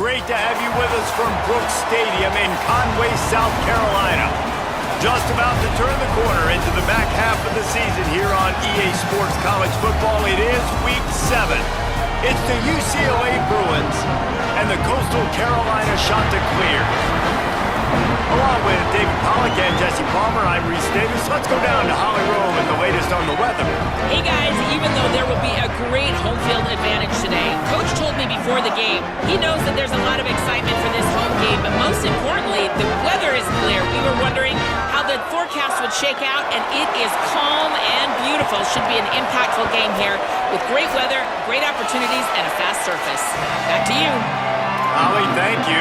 great to have you with us from Brooks Stadium in Conway, South Carolina. Just about to turn the corner into the back half of the season here on EA Sports College Football. It is Week 7. It's the UCLA Bruins and the Coastal Carolina Chanticleers. Along with David Pollack and Jesse Palmer, I'm Reese Davis. Let's go down to Holly Rowe with the latest on the weather. Hey guys, even though there will be a great home field advantage today, Coach told me before the game, he knows that there's a lot of excitement for this home game, but most importantly, the weather is clear. We were wondering how the forecast would shake out, and it is calm and beautiful. Should be an impactful game here with great weather, great opportunities, and a fast surface. Back to you. Holly, thank you.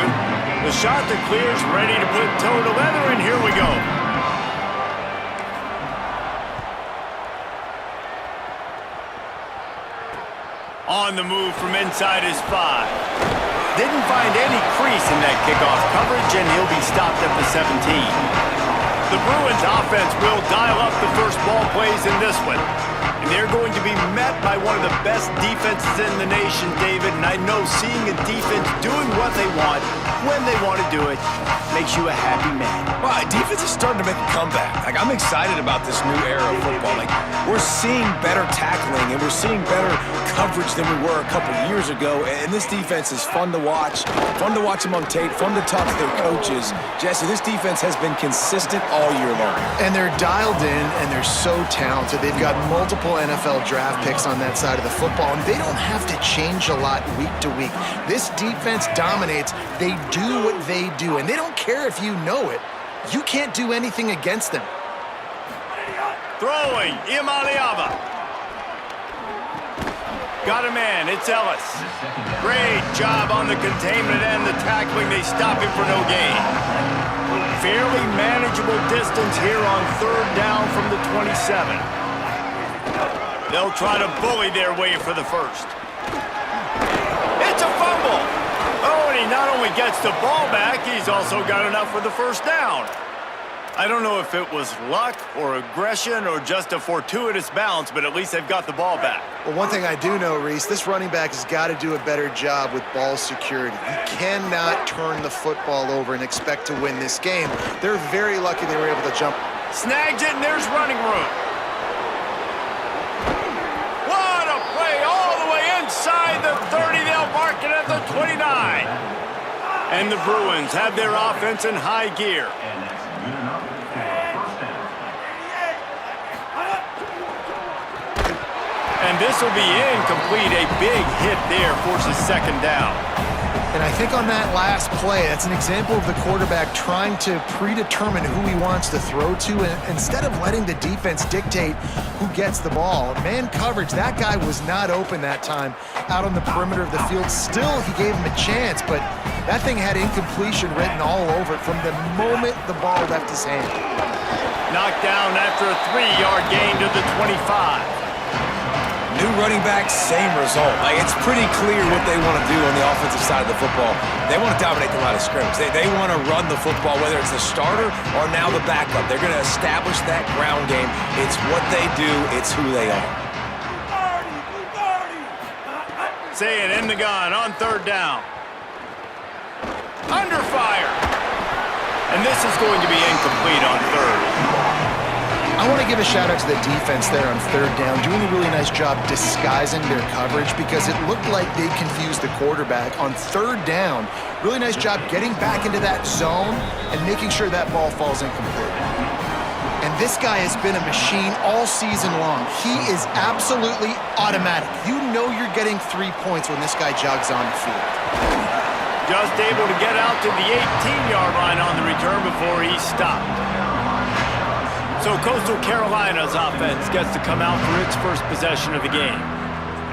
The Chanticleers ready to put toe to leather, and here we go. On the move from inside his 5. Didn't find any crease in that kickoff coverage, and he'll be stopped at the 17. The Bruins offense will dial up the first ball plays in this one. And they're going to be met by one of the best defenses in the nation, David. And I know seeing a defense doing what they want, when they want to do it, makes you a happy man. Well, defense is starting to make a comeback. Like, I'm excited about this new era of football. Like, we're seeing better tackling, and we're seeing better coverage than we were a couple years ago. And this defense is fun to watch them on tape, fun to talk to their coaches. Jesse, this defense has been consistent all year long. And they're dialed in, and they're so talented. They've got multiple NFL draft picks on that side of the football, and they don't have to change a lot week to week. This defense dominates. They do what they do, and they don't care if you know it. You can't do anything against them. Throwing, Imaliava. Got a man, it's Ellis. Great job on the containment and the tackling. They stop him for no gain. Fairly manageable distance here on third down from the 27. They'll try to bully their way for the first. It's a fumble. Oh, and he not only gets the ball back, he's also got enough for the first down. I don't know if it was luck or aggression or just a fortuitous bounce, but at least they've got the ball back. Well, one thing I do know, Reese, this running back has got to do a better job with ball security. You cannot turn the football over and expect to win this game. They're very lucky they were able to jump. Snagged it, and there's running room. What a play all the way inside the 30. They'll mark it at the 29. And the Bruins have their offense in high gear. And this will be incomplete. A big hit there forces second down. And I think on that last play, that's an example of the quarterback trying to predetermine who he wants to throw to, and instead of letting the defense dictate who gets the ball. Man coverage, that guy was not open that time out on the perimeter of the field. Still, he gave him a chance, but that thing had incompletion written all over it from the moment the ball left his hand. Knocked down after a 3-yard gain to the 25. New running back, same result. Like, it's pretty clear what they want to do on the offensive side of the football. They want to dominate the line of scrimmage. They want to run the football, whether it's the starter or now the backup. They're going to establish that ground game. It's what they do. It's who they are. Say it in the gun on third down. Under fire. And this is going to be incomplete on third. I want to give a shout out to the defense there on third down, doing a really nice job disguising their coverage because it looked like they confused the quarterback on third down. Really nice job getting back into that zone and making sure that ball falls incomplete. And this guy has been a machine all season long. He is absolutely automatic. You know you're getting 3 points when this guy jogs on the field. Just able to get out to the 18-yard line on the return before he stopped. So Coastal Carolina's offense gets to come out for its first possession of the game.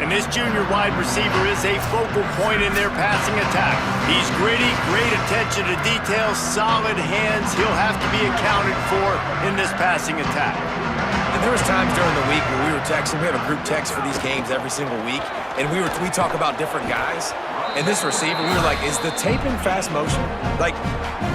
And this junior wide receiver is a focal point in their passing attack. He's gritty, great attention to detail, solid hands. He'll have to be accounted for in this passing attack. And there was times during the week when we were texting. We have a group text for these games every single week. And we talk about different guys. And this receiver, we were like, is the tape in fast motion? Like,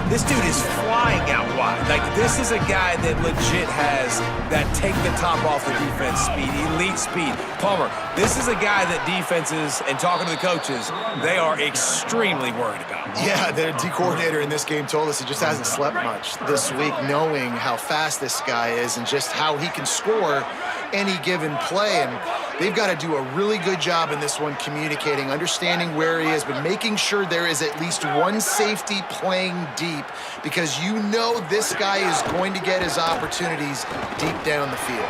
This dude is flying out wide. Like, this is a guy that legit has that take the top off the defense speed, elite speed. Palmer, this is a guy that defenses, and talking to the coaches, they are extremely worried about. Yeah, their D coordinator in this game told us he just hasn't slept much this week, knowing how fast this guy is and just how he can score any given play. And they've got to do a really good job in this one communicating, understanding where he is, but making sure there is at least one safety playing deep, because you know this guy is going to get his opportunities deep down the field.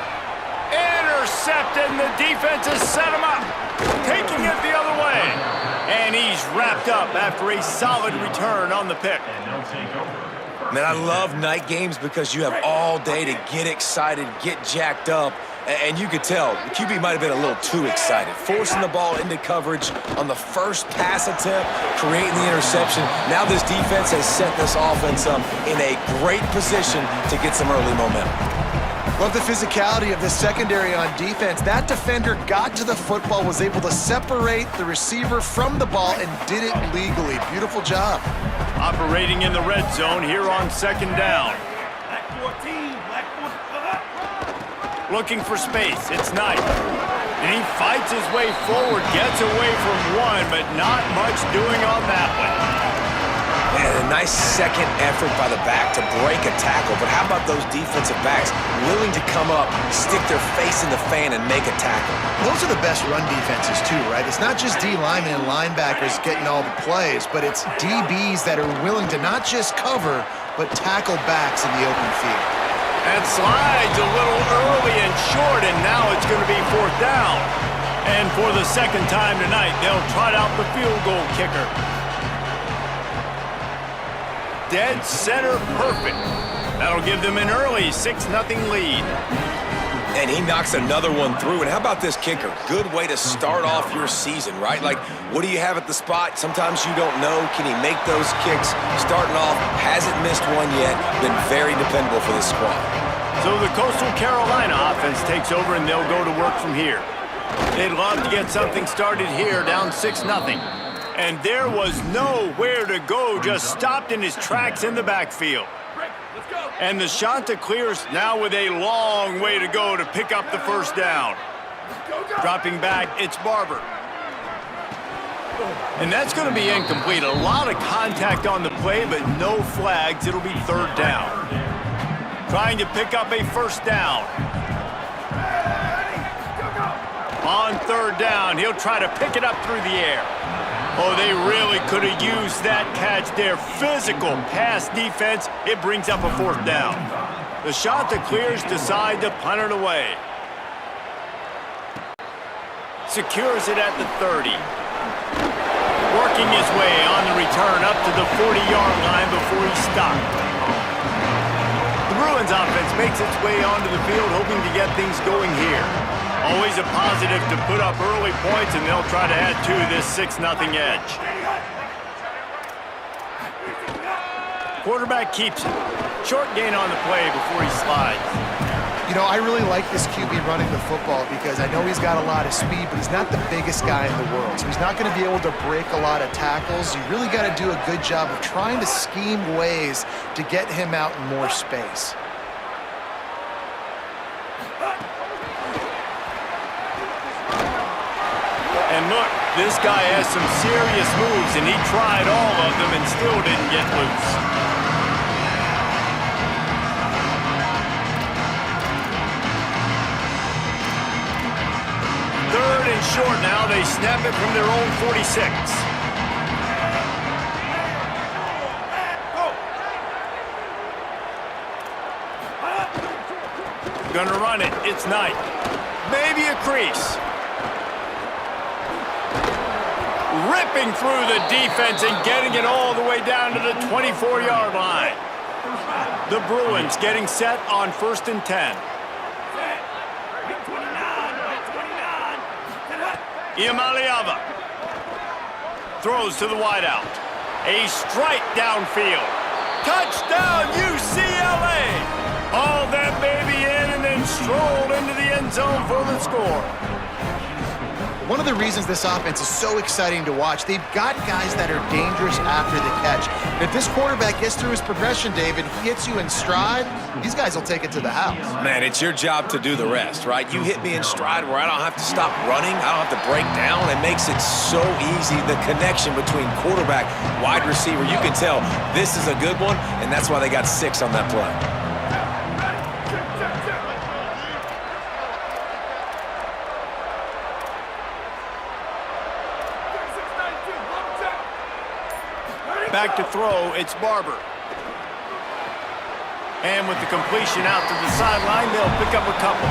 Intercepted, and the defense has set him up, taking it the other way. And he's wrapped up after a solid return on the pick. Man, I love night games because you have all day to get excited, get jacked up, and you could tell the QB might have been a little too excited, forcing the ball into coverage on the first pass attempt, creating the interception. Now this defense has set this offense up in a great position to get some early momentum. Love the physicality of the secondary on defense. That defender got to the football, was able to separate the receiver from the ball, and did it legally. Beautiful job. Operating in the red zone here on second down. Looking for space. It's Knight. And he fights his way forward, gets away from one, but not much doing on that one. And a nice second effort by the back to break a tackle. But how about those defensive backs willing to come up, stick their face in the fan, and make a tackle? Those are the best run defenses too, right? It's not just D linemen and linebackers getting all the plays, but it's DBs that are willing to not just cover, but tackle backs in the open field. And slides a little early and short, and now it's going to be fourth down. And for the second time tonight, they'll trot out the field goal kicker. Dead center perfect. That'll give them an early 6-0 lead. And he knocks another one through. And how about this kicker? Good way to start off your season, right? Like, what do you have at the spot? Sometimes you don't know. Can he make those kicks? Starting off, hasn't missed one yet. Been very dependable for this squad. So the Coastal Carolina offense takes over, and they'll go to work from here. They'd love to get something started here, down 6-0. And there was nowhere to go, just stopped in his tracks in the backfield. And the Chanticleers now with a long way to go to pick up the first down. Dropping back, it's Barber. And that's going to be incomplete. A lot of contact on the play, but no flags. It'll be third down. Trying to pick up a first down. On third down, he'll try to pick it up through the air. Oh, they really could have used that catch there. Physical pass defense. It brings up a fourth down. The Chanticleers decide to punt it away. Secures it at the 30. Working his way on the return up to the 40-yard line before he stopped. The Bruins offense makes its way onto the field, hoping to get things going here. Always a positive to put up early points, and they'll try to add to this 6-0 edge. Quarterback keeps it. Short gain on the play before he slides. You know, I really like this QB running the football because I know he's got a lot of speed, but he's not the biggest guy in the world. So he's not going to be able to break a lot of tackles. You really got to do a good job of trying to scheme ways to get him out in more space. And look, this guy has some serious moves, and he tried all of them and still didn't get loose. Third and short now. They snap it from their own 46. Gonna run it. It's Knight. Maybe a crease. Ripping through the defense and getting it all the way down to the 24-yard line. The Bruins getting set on 1st and 10. Iamaleava throws to the wideout. A strike downfield. Touchdown, UCLA! Haul that baby in and then stroll into the end zone for the score. One of the reasons this offense is so exciting to watch, they've got guys that are dangerous after the catch. And if this quarterback gets through his progression, David, he hits you in stride, these guys will take it to the house. Man, it's your job to do the rest, right? You hit me in stride where I don't have to stop running, I don't have to break down. It makes it so easy, the connection between quarterback, wide receiver. You can tell this is a good one, and that's why they got 6 on that play. Back to throw, it's Barber. And with the completion out to the sideline, they'll pick up a couple.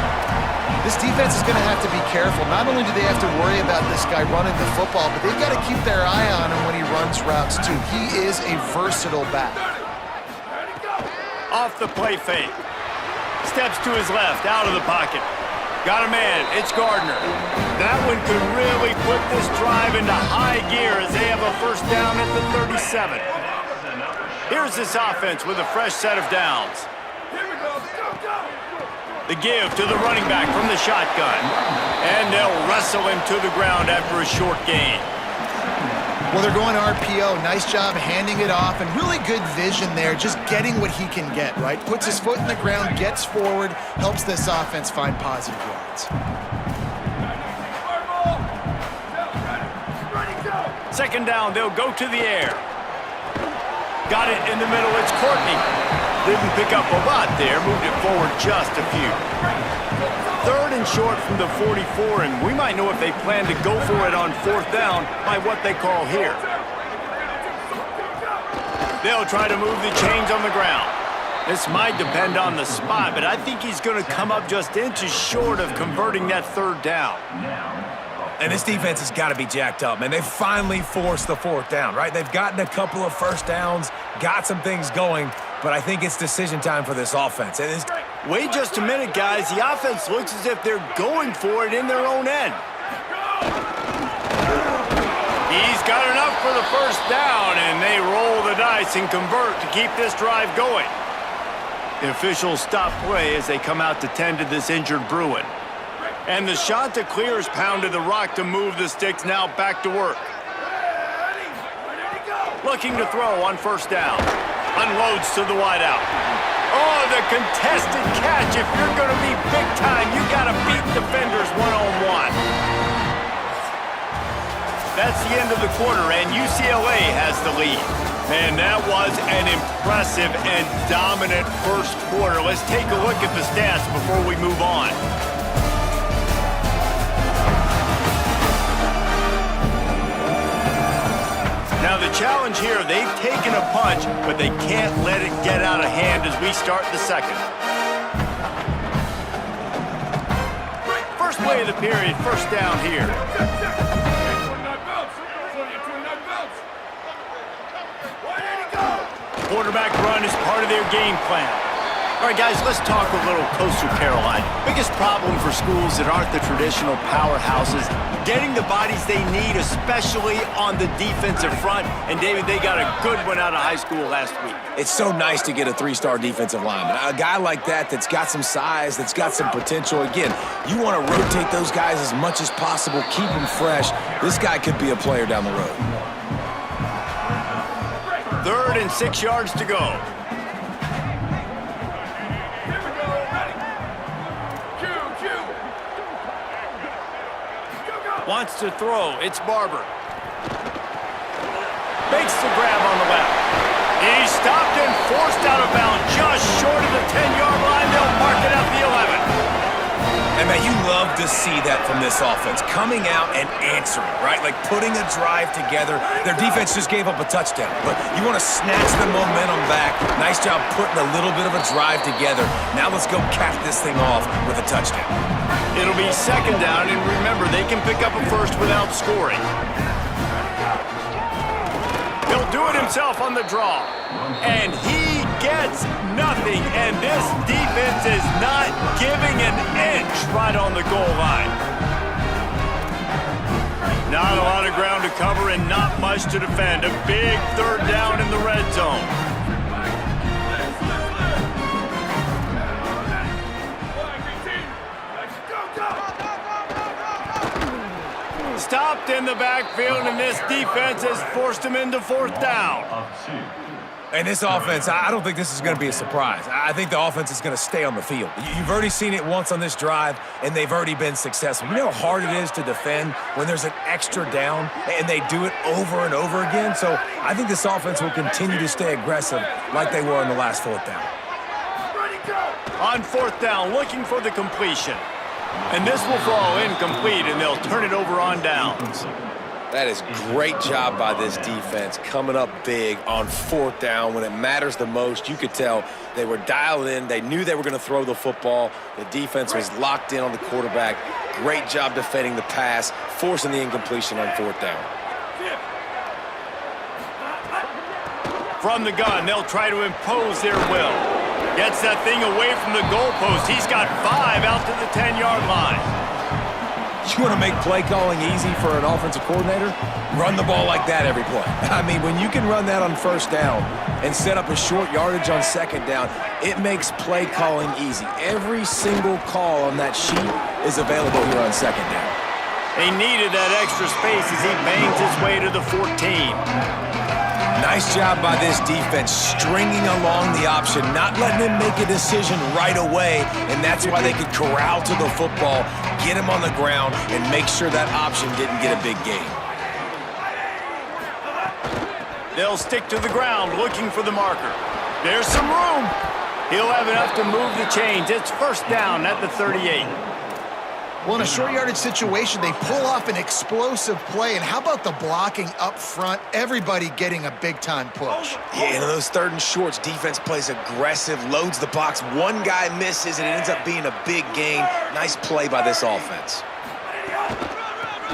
This defense is going to have to be careful. Not only do they have to worry about this guy running the football, but they've got to keep their eye on him when he runs routes too. He is a versatile back. Off the play fake. Steps to his left, out of the pocket. Got a man, it's Gardner. That one could really put this drive into high gear as they have a first down at the 37. Here's this offense with a fresh set of downs. The give to the running back from the shotgun. And they'll wrestle him to the ground after a short gain. Well, they're going RPO. Nice job handing it off, and really good vision there, just getting what he can get, right? Puts his foot in the ground, gets forward, helps this offense find positive yards. Second down, they'll go to the air. Got it in the middle, it's Courtney. Didn't pick up a lot there, moved it forward just a few. Third and short from the 44, and we might know if they plan to go for it on fourth down by what they call here. They'll try to move the chains on the ground. This might depend on the spot, but I think he's going to come up just inches short of converting that third down. And this defense has got to be jacked up, man. They finally forced the fourth down, right? They've gotten a couple of first downs, got some things going, but I think it's decision time for this offense. Wait just a minute, guys. The offense looks as if they're going for it in their own end. He's got enough for the first down, and they roll the dice and convert to keep this drive going. The officials stop play as they come out to tend to this injured Bruin. And the shot to clear is pounded the rock to move the sticks now back to work. Looking to throw on first down. Unloads to the wideout. Oh, the contested catch. If you're going to be big time, you got to beat defenders one-on-one. That's the end of the quarter, and UCLA has the lead. Man, that was an impressive and dominant first quarter. Let's take a look at the stats before we move on. Now the challenge here, they've taken a punch, but they can't let it get out of hand as we start the second. First play of the period, first down here. Quarterback run is part of their game plan. All right, guys, let's talk a little Coastal Carolina. Biggest problem for schools that aren't the traditional powerhouses, getting the bodies they need, especially on the defensive front. And, David, they got a good one out of high school last week. It's so nice to get a 3-star defensive lineman. A guy like that's got some size, that's got some potential. Again, you want to rotate those guys as much as possible, keep them fresh. This guy could be a player down the road. 3rd and 6 yards to go. Wants to throw. It's Barber. Makes the grab on the left. He's stopped and forced out of bounds just short of the 10-yard line. They'll mark it at the 11. And, man, you love to see that from this offense. Coming out and answering, right? Like putting a drive together. Their defense just gave up a touchdown. But you want to snatch the momentum back. Nice job putting a little bit of a drive together. Now let's go cap this thing off with a touchdown. It'll be second down, and remember, they can pick up a first without scoring. He'll do it himself on the draw. And he gets nothing, and this defense is not giving an inch right on the goal line. Not a lot of ground to cover and not much to defend. A big 3rd down in the red zone. stopped in the backfield, and this defense has forced him into fourth down. And this offense, I don't think this is going to be a surprise. I think the offense is going to stay on the field. You've already seen it once on this drive, and they've already been successful. You know how hard it is to defend when there's an extra down, and they do it over and over again? So I think this offense will continue to stay aggressive like they were on the last fourth down. On fourth down, looking for the completion. And this will fall incomplete, and they'll turn it over on downs. That is great job by this defense, coming up big on fourth down when it matters the most. You could tell they were dialed in. They knew they were going to throw the football. The defense was locked in on the quarterback. Great job defending the pass, forcing the incompletion on fourth down. From the gun, they'll try to impose their will. Gets that thing away from the goalpost. He's got 5 out to the 10-yard line. You want to make play calling easy for an offensive coordinator? Run the ball like that every play. I mean, when you can run that on first down and set up a short yardage on second down, it makes play calling easy. Every single call on that sheet is available here on second down. They needed that extra space as he bangs his way to the 14. Nice job by this defense, stringing along the option, not letting him make a decision right away, and that's why they could corral to the football, get him on the ground, and make sure that option didn't get a big gain. They'll stick to the ground looking for the marker. There's some room. He'll have enough to move the chains. It's first down at the 38. Well, in a short yardage situation, they pull off an explosive play. And how about the blocking up front? Everybody getting a big-time push. Yeah, and in those third and shorts, defense plays aggressive, loads the box. One guy misses, and it ends up being a big gain. Nice play by this offense.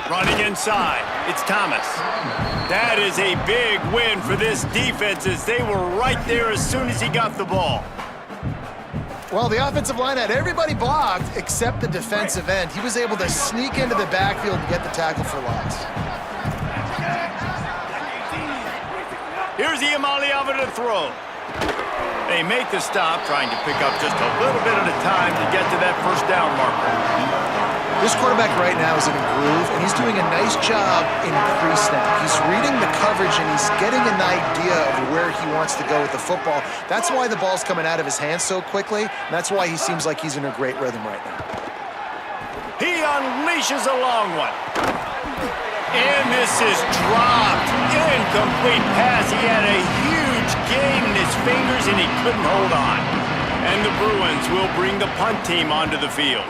Running inside, it's Thomas. That is a big win for this defense as they were right there as soon as he got the ball. Well, the offensive line had everybody blocked except the defensive end. He was able to sneak into the backfield and get the tackle for loss. Here's Iamaleava to throw. They make the stop, trying to pick up just a little bit at a time to get to that first down marker. This quarterback right now is in a groove, and he's doing a nice job in pre-snap. He's reading the coverage, and he's getting an idea of where he wants to go with the football. That's why the ball's coming out of his hands so quickly, and that's why he seems like he's in a great rhythm right now. He unleashes a long one. And this is dropped. Incomplete pass. He had a huge gain in his fingers, and he couldn't hold on. And the Bruins will bring the punt team onto the field.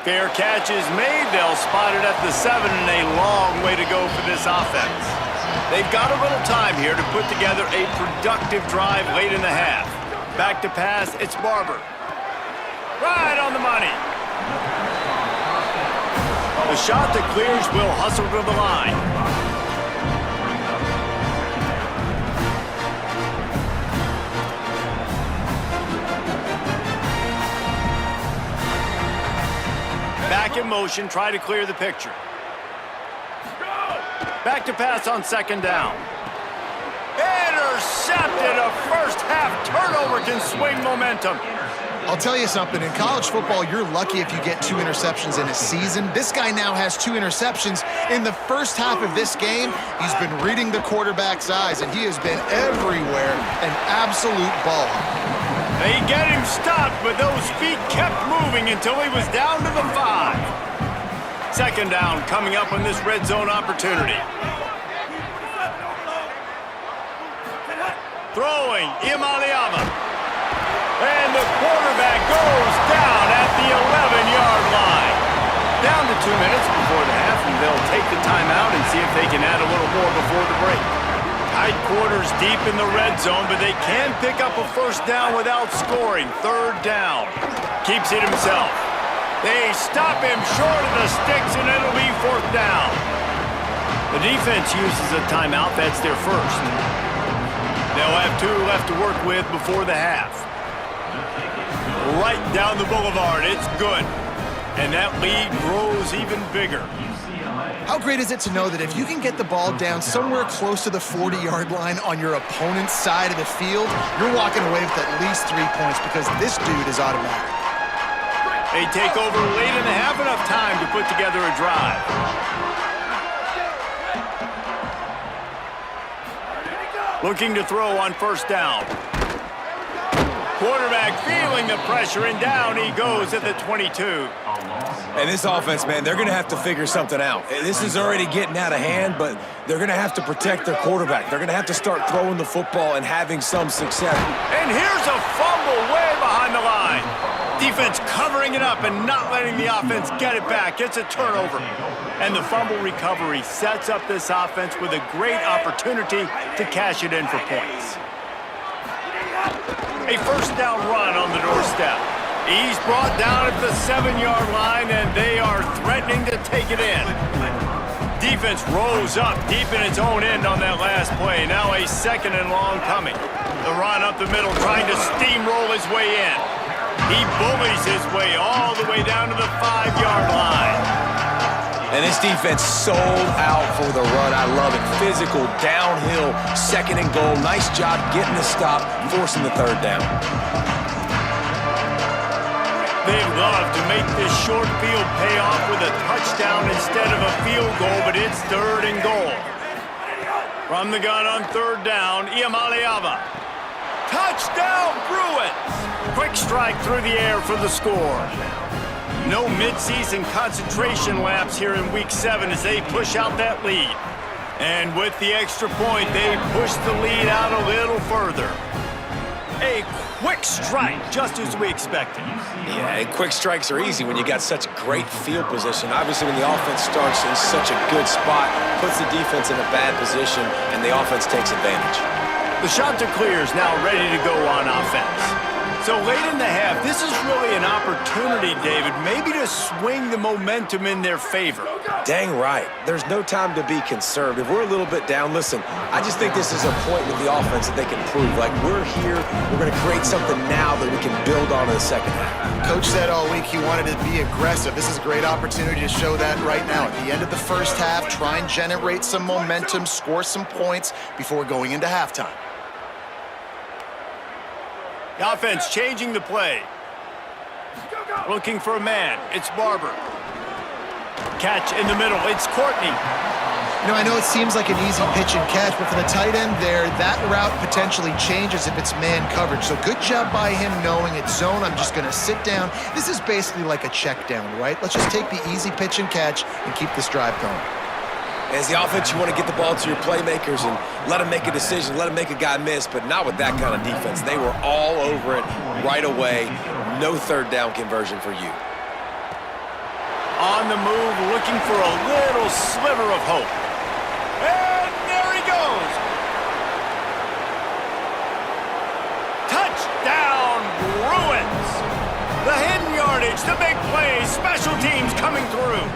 Fair catch is made. They'll spot it at the 7, and a long way to go for this offense. They've got a little time here to put together a productive drive late in the half. Back to pass, it's Barber. Right on the money. The shot that clears will hustle to the line. Back in motion, try to clear the picture. Back to pass on second down. Intercepted. A first half turnover can swing momentum. I'll tell you something, in college football, you're lucky if you get 2 interceptions in a season. This guy now has 2 interceptions. In the first half of this game, he's been reading the quarterback's eyes, and he has been everywhere, an absolute baller. They get him stopped, but those feet kept moving until he was down to the 5. Second down coming up on this red zone opportunity. Throwing, Iamaleava. And the quarterback goes down at the 11-yard line. Down to 2 minutes before the half, and they'll take the timeout and see if they can add a little more before the break. Tight quarters deep in the red zone, but they can pick up a first down without scoring. Third down. Keeps it himself. They stop him short of the sticks, and it'll be fourth down. The defense uses a timeout. That's their first. They'll have 2 left to work with before the half. Right down the boulevard. It's good. And that lead grows even bigger. How great is it to know that if you can get the ball down somewhere close to the 40-yard line on your opponent's side of the field, you're walking away with at least 3 points because this dude is automatic. They take over late in the half, enough time to put together a drive. Looking to throw on first down. Quarterback feeling the pressure, and down he goes at the 22. And this offense, man, they're going to have to figure something out. This is already getting out of hand, but they're going to have to protect their quarterback. They're going to have to start throwing the football and having some success. And here's a fumble way behind the line. Defense covering it up and not letting the offense get it back. It's a turnover. And the fumble recovery sets up this offense with a great opportunity to cash it in for points. A first down run on the doorstep. He's brought down at the 7-yard line, and they are threatening to take it in. Defense rose up deep in its own end on that last play. Now a second and long coming. The run up the middle, trying to steamroll his way in. He bullies his way all the way down to the 5-yard line. And this defense sold out for the run. I love it. Physical, downhill, second and goal. Nice job getting the stop, forcing the third down. They'd love to make this short field pay off with a touchdown instead of a field goal, but it's third and goal. From the gun on third down, Iamaleava. Touchdown, Bruins! Quick strike through the air for the score. No midseason concentration laps here in Week 7 as they push out that lead. And with the extra point, they push the lead out a little further. A quick strike, just as we expected. Yeah, and quick strikes are easy when you got such great field position. Obviously, when the offense starts in such a good spot, puts the defense in a bad position, and the offense takes advantage. The shot to clear is now ready to go on offense. So late in the half, this is really an opportunity, David, maybe to swing the momentum in their favor. Dang right. There's no time to be conservative. We're a little bit down. Listen, I just think this is a point with the offense that they can prove. Like, we're here, we're going to create something now that we can build on in the second half. Coach said all week he wanted to be aggressive. This is a great opportunity to show that right now. At the end of the first half, try and generate some momentum, score some points before going into halftime. The offense changing the play. Looking for a man. It's Barber. Catch in the middle. It's Courtney. You know, I know it seems like an easy pitch and catch, but for the tight end there, that route potentially changes if it's man coverage. So good job by him knowing it's zone. I'm just going to sit down. This is basically like a check down, right? Let's just take the easy pitch and catch and keep this drive going. As the offense, you want to get the ball to your playmakers and let them make a decision, let them make a guy miss, but not with that kind of defense. They were all over it right away. No third down conversion for you. On the move, looking for a little sliver of hope. And there he goes. Touchdown, Bruins. The hidden yardage, the big plays, special teams coming through.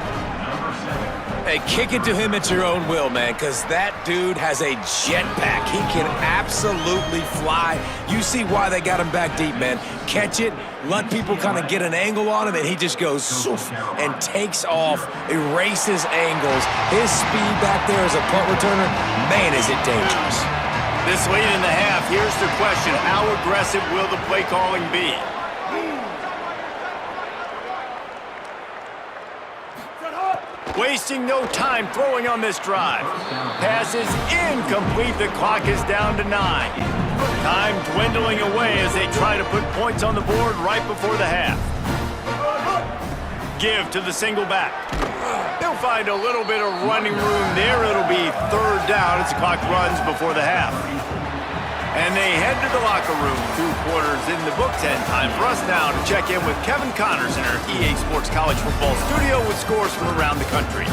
Hey, kick it to him at your own will, man, because that dude has a jetpack. He can absolutely fly. You see why they got him back deep, man. Catch it, let people kind of get an angle on him, and he just goes soof and takes off, erases angles. His speed back there as a punt returner, man, is it dangerous. This late in the half, here's the question. How aggressive will the play calling be? Wasting no time throwing on this drive. Pass is incomplete. The clock is down to 9. Time dwindling away as they try to put points on the board right before the half. Give to the single back. They'll find a little bit of running room there. It'll be third down as the clock runs before the half. And they head to the locker room. 2 quarters in the books, and time for us now to check in with Kevin Connors in our EA Sports College Football Studio with scores from around the country.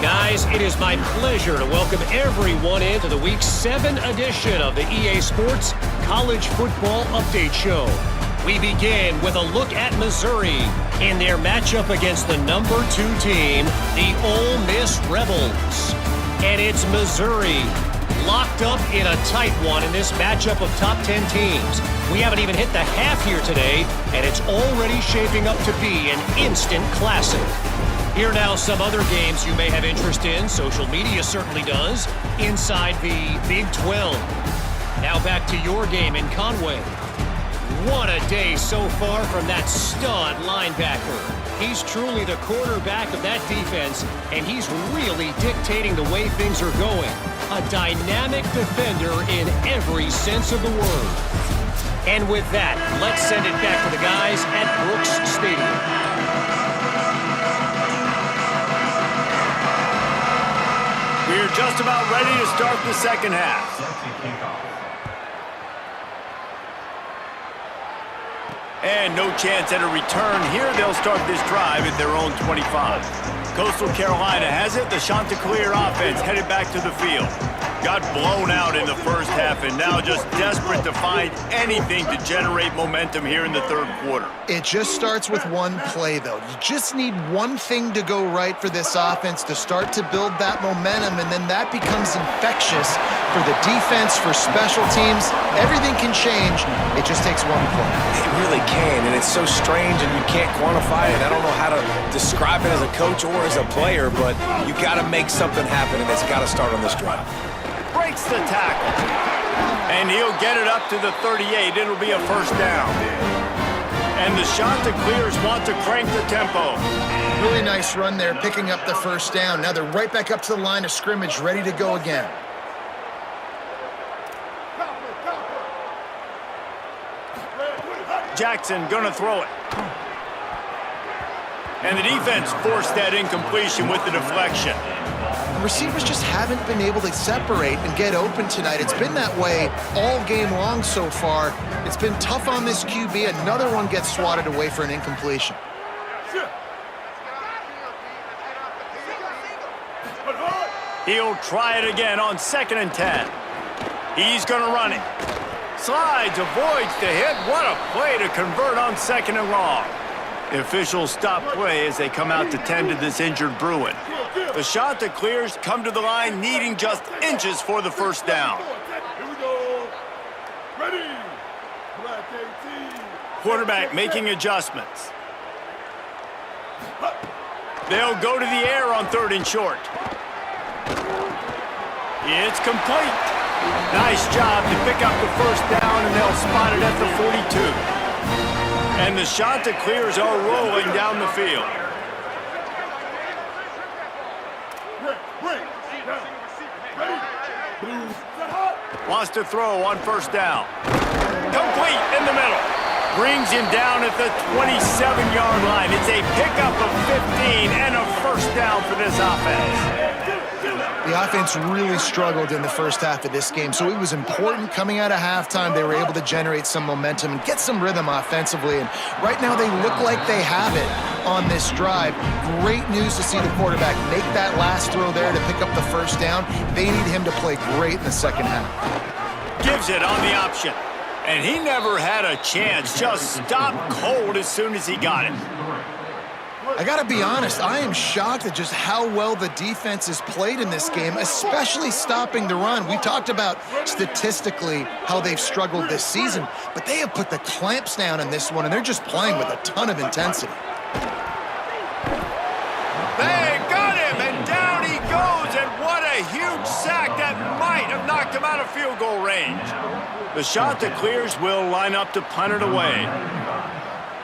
Guys, it is my pleasure to welcome everyone into the Week 7 edition of the EA Sports College Football Update Show. We begin with a look at Missouri in their matchup against the number 2 team, the Ole Miss Rebels. And it's Missouri locked up in a tight one in this matchup of top 10 teams. We haven't even hit the half here today, and it's already shaping up to be an instant classic. Here now some other games you may have interest in. Social media certainly does. Inside the Big 12. Now back to your game in Conway. What a day so far from that stud linebacker. He's truly the quarterback of that defense, and he's really dictating the way things are going. A dynamic defender in every sense of the word. And with that, let's send it back to the guys at Brooks Stadium. We're just about ready to start the second half. And no chance at a return here. They'll start this drive at their own 25. Coastal Carolina has it. The Chanticleer offense headed back to the field. Got blown out in the first half and now just desperate to find anything to generate momentum here in the third quarter. It just starts with one play, though. You just need one thing to go right for this offense to start to build that momentum, and then that becomes infectious for the defense, for special teams. Everything can change. It just takes one play. It really can, and it's so strange, and you can't quantify it. I don't know how to describe it as a coach or as a player, but you got to make something happen, and it's got to start on this drive. Breaks the tackle. And he'll get it up to the 38. It'll be a first down. And the Chanticleers want to crank the tempo. Really nice run there, picking up the first down. Now they're right back up to the line of scrimmage, ready to go again. Jackson gonna throw it. And the defense forced that incompletion with the deflection. The receivers just haven't been able to separate and get open tonight. It's been that way all game long so far. It's been tough on this QB. Another one gets swatted away for an incompletion. He'll try it again on 2nd and 10. He's gonna run it. Slides, avoids the hit. What a play to convert on 2nd and long. The officials stop play as they come out to tend to this injured Bruin. The Chanticleers come to the line needing just inches for the first down. Quarterback making adjustments. They'll go to the air on 3rd and short. It's complete. Nice job to pick up the first down, and they'll spot it at the 42. And the Chanticleers are rolling down the field. Wants to throw on first down. Complete in the middle. Brings him down at the 27-yard line. It's a pickup of 15 and a first down for this offense. The offense really struggled in the first half of this game, so it was important coming out of halftime. They were able to generate some momentum and get some rhythm offensively, and right now they look like they have it on this drive. Great news to see the quarterback make that last throw there to pick up the first down. They need him to play great in the second half. Gives it on the option, and he never had a chance. Just stopped cold as soon as he got it. I gotta be honest, I am shocked at just how well the defense has played in this game, especially stopping the run. We talked about statistically how they've struggled this season, but they have put the clamps down in this one, and they're just playing with a ton of intensity. They got him, and down he goes, and what a huge sack that might have knocked him out of field goal range. The Chanticleers will line up to punt it away.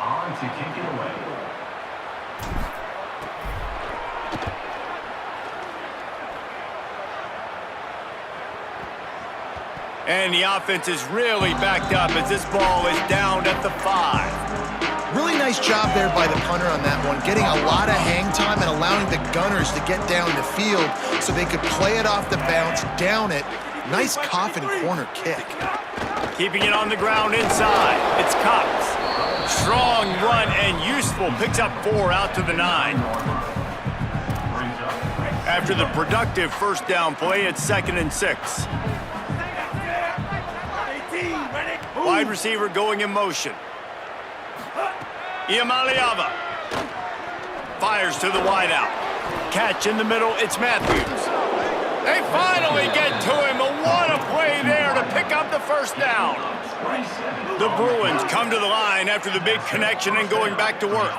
On to kick it away. And the offense is really backed up as this ball is down at the 5. Really nice job there by the punter on that one, getting a lot of hang time and allowing the gunners to get down the field so they could play it off the bounce, down it. Nice coffin corner kick. Keeping it on the ground inside. It's Cox. Strong run and useful. Picks up 4 out to the 9. After the productive first down play, it's 2nd and 6. Wide receiver going in motion. Iamaleava fires to the wideout. Catch in the middle, it's Matthews. They finally get to him, but what a play there to pick up the first down. The Bruins come to the line after the big connection and going back to work.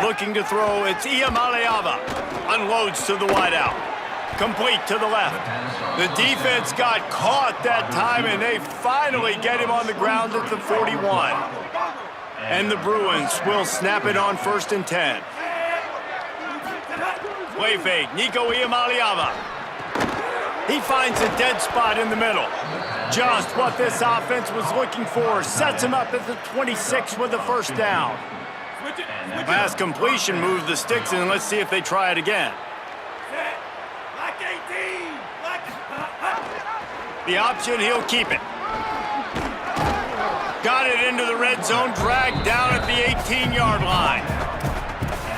Looking to throw, it's Iamaleava. Unloads to the wideout. Complete to the left. The defense got caught that time, and they finally get him on the ground at the 41. And the Bruins will snap it on 1st and 10. Play fake, Nico Iamaleava. He finds a dead spot in the middle. Just what this offense was looking for. Sets him up at the 26 with the first down. Pass completion moved the sticks, and let's see if they try it again. The option, he'll keep it. Got it into the red zone, dragged down at the 18-yard line.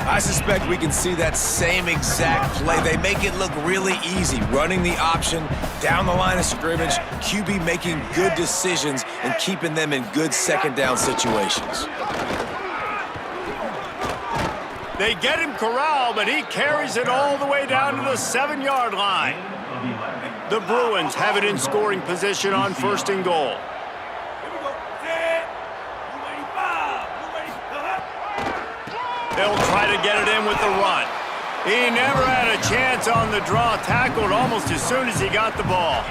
I suspect we can see that same exact play. They make it look really easy, running the option down the line of scrimmage, QB making good decisions and keeping them in good second down situations. They get him corralled, but he carries it all the way down to the 7-yard line. The Bruins have it in scoring position on 1st and goal. They'll try to get it in with the run. He never had a chance on the draw, tackled almost as soon as he got the ball.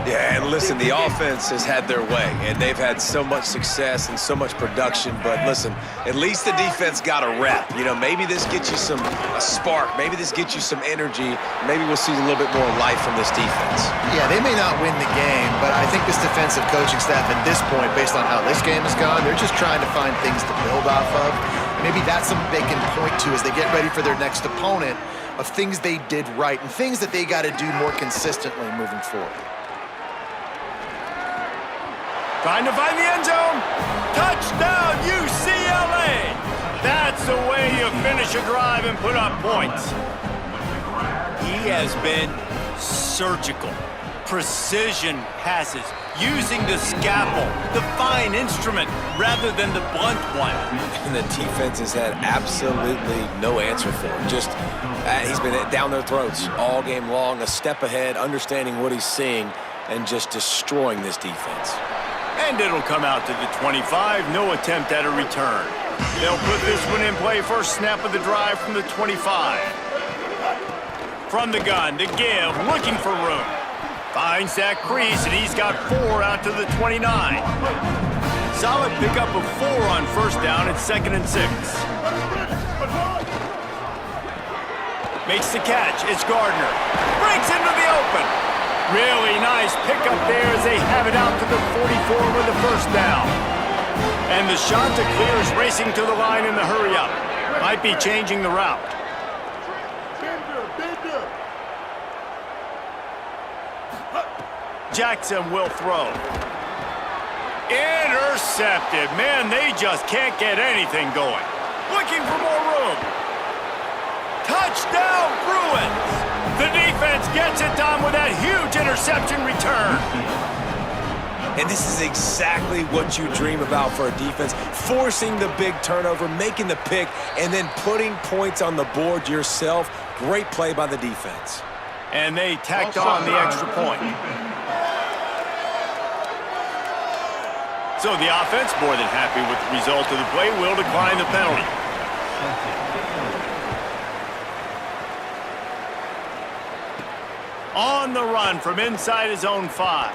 Yeah, and listen, the offense has had their way, and they've had so much success and so much production, but listen, at least the defense got a rep. You know, maybe this gets you a spark. Maybe this gets you some energy. Maybe we'll see a little bit more life from this defense. Yeah, they may not win the game, but I think this defensive coaching staff at this point, based on how this game has gone, they're just trying to find things to build off of. Maybe that's something they can point to as they get ready for their next opponent, of things they did right and things that they got to do more consistently moving forward. Trying to find the end zone. Touchdown, UCLA. That's the way you finish a drive and put up points. He has been surgical. Precision passes, using the scalpel, the fine instrument, rather than the blunt one. And the defense has had absolutely no answer for him. Just, he's been down their throats all game long, a step ahead, understanding what he's seeing, and just destroying this defense. And it'll come out to the 25, no attempt at a return. They'll put this one in play, first snap of the drive from the 25. From the gun, to give, looking for room. Finds that crease, and he's got 4 out to the 29. Solid pickup of 4 on 1st down at 2nd and 6. Makes the catch, it's Gardner. Breaks into the open. Really nice pickup there as they have it out to the 44 with the first down. And the shot to clear is racing to the line in the hurry-up. Might be changing the route. Jackson will throw. Intercepted. Man, they just can't get anything going. Looking for more room. Touchdown, Bruins! The defense gets it done with that huge interception return. And this is exactly what you dream about for a defense, forcing the big turnover, making the pick, and then putting points on the board yourself. Great play by the defense. And they tacked on the extra point. So the offense, more than happy with the result of the play, will decline the penalty. On the run from inside his own 5.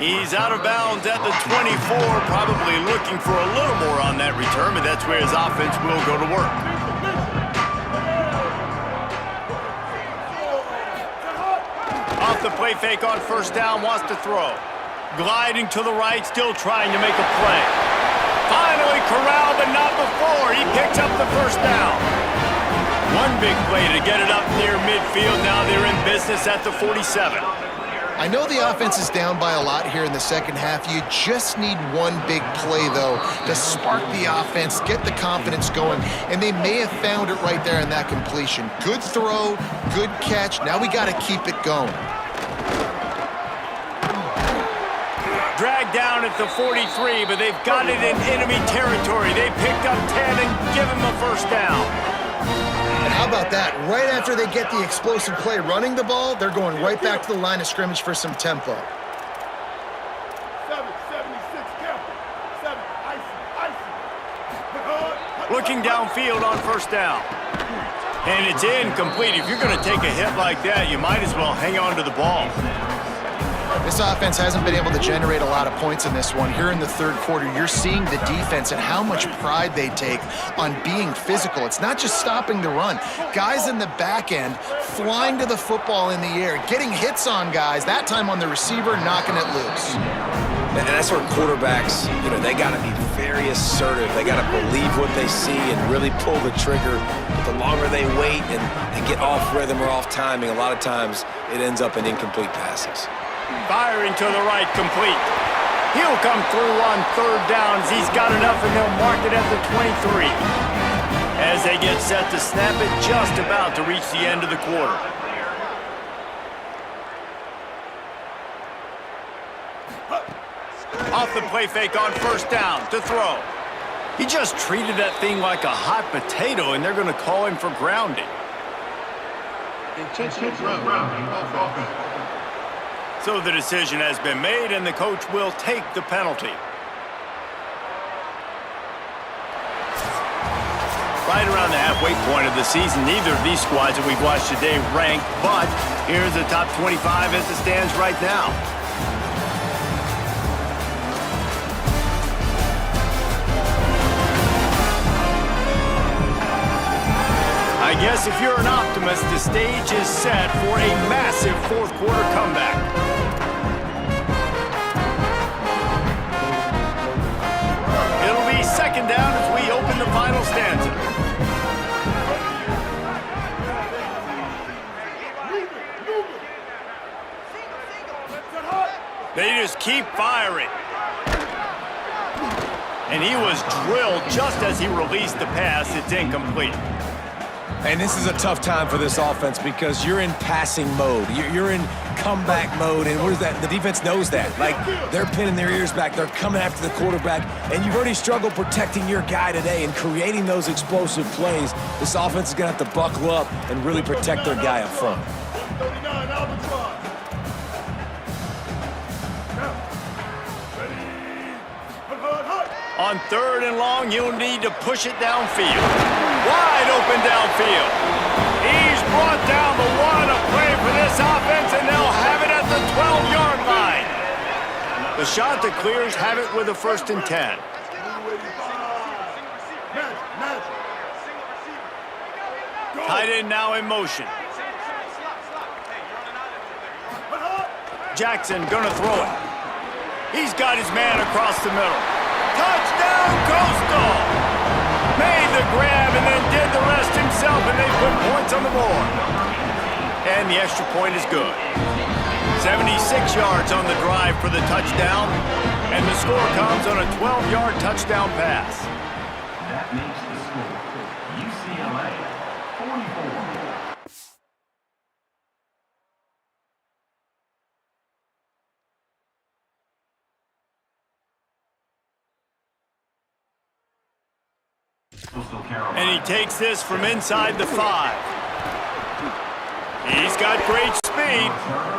He's out of bounds at the 24, probably looking for a little more on that return, but that's where his offense will go to work. Off the play fake on 1st down, wants to throw. Gliding to the right, still trying to make a play. Finally corralled, but not before. He picks up the first down. One big play to get it up near midfield. Now they're in business at the 47. I know the offense is down by a lot here in the second half. You just need one big play, though, to spark the offense, get the confidence going, and they may have found it right there in that completion. Good throw, good catch. Now we got to keep it going. Dragged down at the 43, but they've got it in enemy territory. They picked up 10 and give him a first down. And how about that? Right after they get the explosive play running the ball, they're going right back to the line of scrimmage for some tempo. 7, looking downfield on 1st down. And it's incomplete. If you're going to take a hit like that, you might as well hang on to the ball. This offense hasn't been able to generate a lot of points in this one. Here in the third quarter, you're seeing the defense and how much pride they take on being physical. It's not just stopping the run. Guys in the back end flying to the football in the air, getting hits on guys, that time on the receiver, knocking it loose. And that's where quarterbacks, they got to be very assertive. They got to believe what they see and really pull the trigger. But the longer they wait and get off rhythm or off timing, a lot of times it ends up in incomplete passes. Firing to the right, complete. He'll come through on third downs. He's got enough, and they'll mark it at the 23. As they get set to snap it, just about to reach the end of the quarter. Off the play fake on first down to throw. He just treated that thing like a hot potato, and they're going to call him for grounding. So the decision has been made, and the coach will take the penalty. Right around the halfway point of the season, neither of these squads that we've watched today rank, but here's the top 25 as it stands right now. I guess if you're an optimist, the stage is set for a massive fourth quarter comeback. It'll be second down as we open the final stanza. They just keep firing. And he was drilled just as he released the pass. It's incomplete. And this is a tough time for this offense because you're in passing mode. You're in comeback mode, and what is that? The defense knows that. Like, they're pinning their ears back. They're coming after the quarterback, and you've already struggled protecting your guy today and creating those explosive plays. This offense is going to have to buckle up and really protect their guy up front. On third and long, you'll need to push it downfield. Wide open downfield. He's brought down the one, a play for this offense, and they'll have it at the 12-yard line. The shot that clears have it with a 1st and 10. Tight end now in motion. Jackson gonna throw it. He's got his man across the middle. Touchdown, Coastal! Made the grab and then did the rest himself, and they put points on the board. And the extra point is good. 76 yards on the drive for the touchdown, and the score comes on a 12-yard touchdown pass. That makes the score UCLA 44. And he takes this from inside the 5. He's got great speed.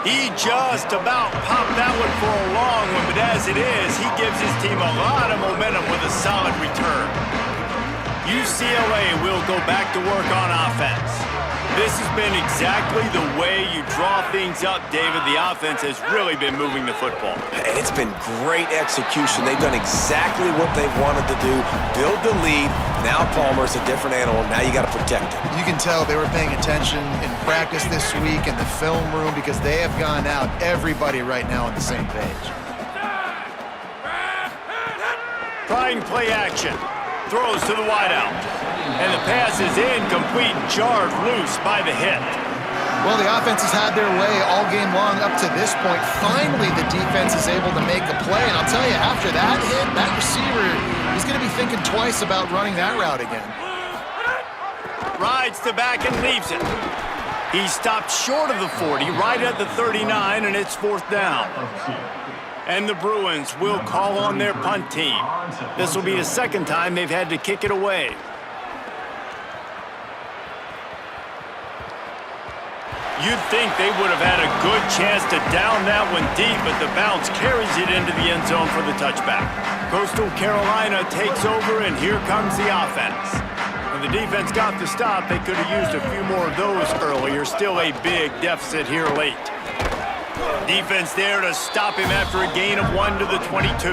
He just about popped that one for a long one, but as it is, he gives his team a lot of momentum with a solid return. UCLA will go back to work on offense. This has been exactly the way you draw things up, David. The offense has really been moving the football. It's been great execution. They've done exactly what they've wanted to do. Build the lead. Now Palmer's a different animal. Now you got to protect it. You can tell they were paying attention in practice this week in the film room because they have gone out, everybody right now on the same page. Trying play action. Throws to the wideout. And the pass is incomplete, jarred loose by the hit. Well, the offense has had their way all game long up to this point. Finally, the defense is able to make a play. And I'll tell you, after that hit, that receiver, he's going to be thinking twice about running that route again. Rides the back and leaves it. He stopped short of the 40, right at the 39, and it's 4th down. And the Bruins will call on their punt team. This will be the second time they've had to kick it away. You'd think they would have had a good chance to down that one deep, but the bounce carries it into the end zone for the touchback. Coastal Carolina takes over, and here comes the offense. When the defense got the stop, they could have used a few more of those earlier. Still a big deficit here late. Defense there to stop him after a gain of 1 to the 22.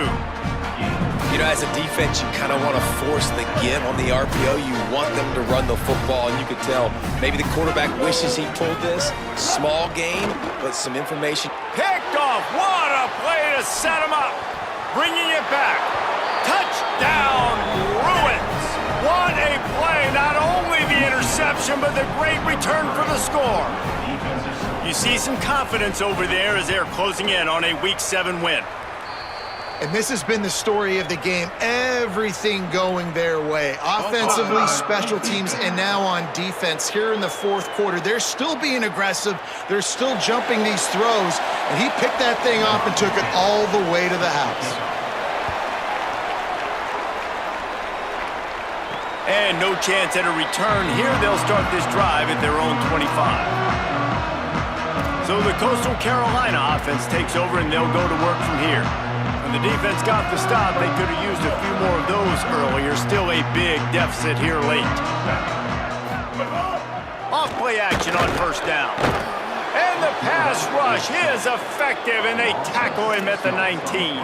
You know, as a defense, you kind of want to force the give on the RPO. You want them to run the football, and you could tell maybe the quarterback wishes he pulled this. Small gain, but some information. Picked off. What a play to set him up. Bringing it back. Touchdown, Bruins. What a play. Not only the interception, but the great return for the score. You see some confidence over there as they're closing in on a Week 7 win. And this has been the story of the game. Everything going their way. Offensively, special teams, and now on defense. Here in the fourth quarter, they're still being aggressive. They're still jumping these throws. And he picked that thing up and took it all the way to the house. And no chance at a return here. They'll start this drive at their own 25. So the Coastal Carolina offense takes over, and they'll go to work from here. When the defense got the stop, they could have used a few more of those earlier. Still a big deficit here late. Off-play action on first down. And the pass rush is effective, and they tackle him at the 19.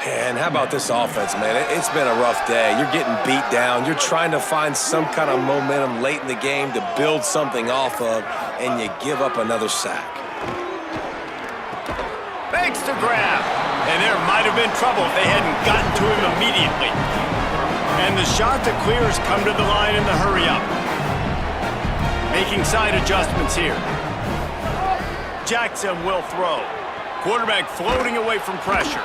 And how about this offense, man? It's been a rough day. You're getting beat down. You're trying to find some kind of momentum late in the game to build something off of, and you give up another sack. Makes the grab. And there might have been trouble if they hadn't gotten to him immediately. And the shot that clears come to the line in the hurry-up. Making side adjustments here. Jackson will throw. Quarterback floating away from pressure.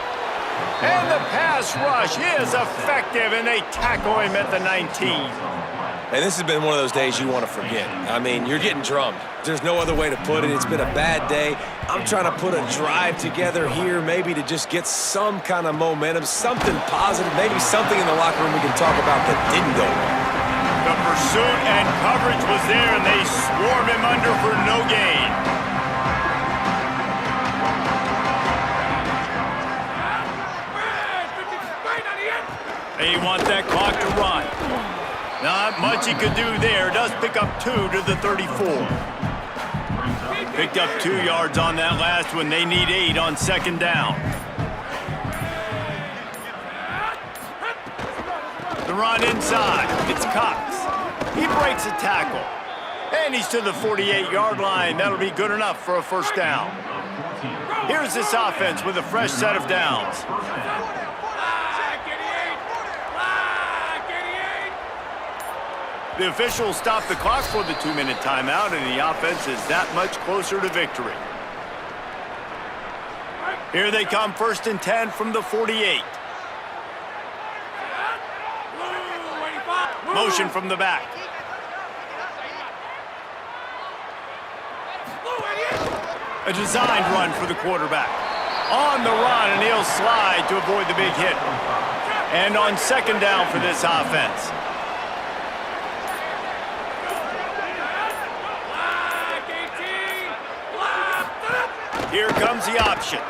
And the pass rush is effective, and they tackle him at the 19. And this has been one of those days you want to forget. I mean, you're getting drummed. There's no other way to put it. It's been a bad day. I'm trying to put a drive together here, maybe to just get some kind of momentum, something positive, maybe something in the locker room we can talk about that didn't go well. The pursuit and coverage was there, and they swarm him under for no gain. They want that clock to run. Not much he could do there. Does pick up 2 to the 34. Picked up 2 yards on that last one. They need 8 on second down. The run inside. It's Cox. He breaks a tackle. And he's to the 48-yard line. That'll be good enough for a first down. Here's this offense with a fresh set of downs. The officials stop the clock for the 2-minute timeout, and the offense is that much closer to victory. Here they come, 1st and 10 from the 48. Motion from the back. A designed run for the quarterback. On the run, and he'll slide to avoid the big hit. And on second down for this offense. Here comes the option.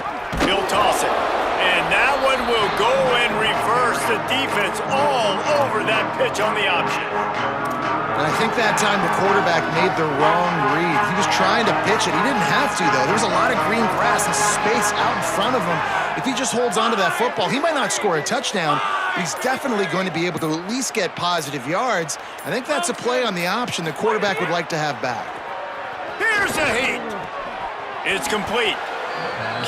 He'll toss it. And that one will go and reverse the defense all over that pitch on the option. And I think that time the quarterback made the wrong read. He was trying to pitch it. He didn't have to, though. There's a lot of green grass and space out in front of him. If he just holds on to that football, he might not score a touchdown, but he's definitely going to be able to at least get positive yards. I think that's a play on the option the quarterback would like to have back. Here's a heat. It's complete.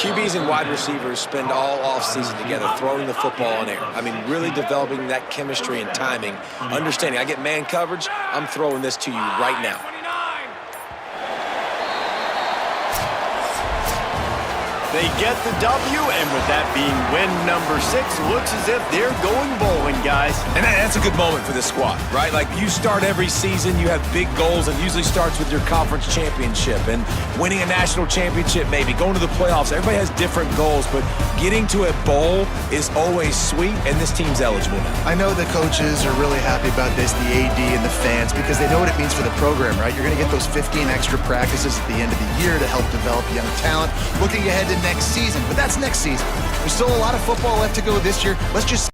QBs and wide receivers spend all offseason together throwing the football in air. I mean, really developing that chemistry and timing. Understanding, I get man coverage, I'm throwing this to you right now. They get the W, and with that being win number 6, looks as if they're going bowling, guys. And that's a good moment for this squad, right? Like, you start every season, you have big goals, and usually starts with your conference championship and winning a national championship, maybe going to the playoffs. Everybody has different goals, but getting to a bowl is always sweet, and this team's eligible now. I know the coaches are really happy about this, the AD and the fans, because they know what it means for the program, right? You're going to get those 15 extra practices at the end of the year to help develop young talent. Looking ahead to next season, but that's next season. There's still a lot of football left to go this year. Let's just